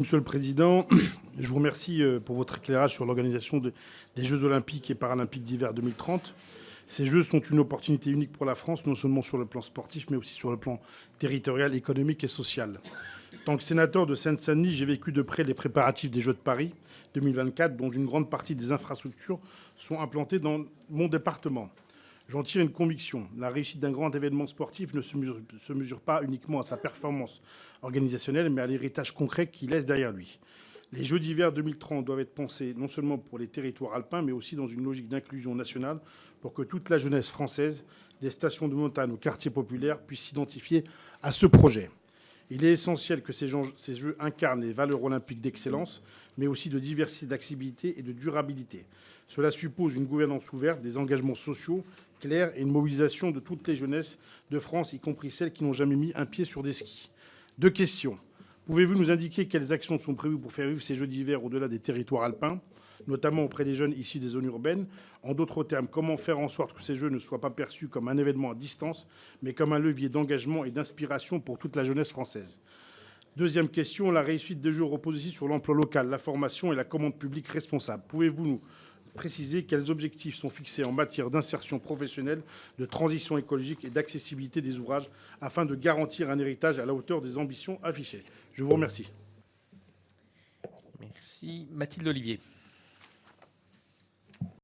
Monsieur le Président, je vous remercie pour votre éclairage sur l'organisation des Jeux Olympiques et Paralympiques d'hiver 2030. Ces Jeux sont une opportunité unique pour la France, non seulement sur le plan sportif, mais aussi sur le plan territorial, économique et social. En tant que sénateur de Seine-Saint-Denis, j'ai vécu de près les préparatifs des Jeux de Paris 2024, dont une grande partie des infrastructures sont implantées dans mon département. J'en tire une conviction. La réussite d'un grand événement sportif ne se mesure pas uniquement à sa performance organisationnelle, mais à l'héritage concret qu'il laisse derrière lui. Les Jeux d'hiver 2030 doivent être pensés non seulement pour les territoires alpins, mais aussi dans une logique d'inclusion nationale pour que toute la jeunesse française, des stations de montagne aux quartiers populaires, puisse s'identifier à ce projet. Il est essentiel que ces Jeux incarnent les valeurs olympiques d'excellence, mais aussi de diversité, d'accessibilité et de durabilité. Cela suppose une gouvernance ouverte, des engagements sociaux clairs et une mobilisation de toutes les jeunesses de France, y compris celles qui n'ont jamais mis un pied sur des skis. Deux questions. Pouvez-vous nous indiquer quelles actions sont prévues pour faire vivre ces Jeux d'hiver au-delà des territoires alpins, notamment auprès des jeunes issus des zones urbaines? En d'autres termes, comment faire en sorte que ces Jeux ne soient pas perçus comme un événement à distance, mais comme un levier d'engagement et d'inspiration pour toute la jeunesse française? Deuxième question, la réussite des Jeux repose aussi sur l'emploi local, la formation et la commande publique responsable. Pouvez-vous nous préciser quels objectifs sont fixés en matière d'insertion professionnelle, de transition écologique et d'accessibilité des ouvrages afin de garantir un héritage à la hauteur des ambitions affichées? Je vous remercie. Merci. Mathilde Ollivier.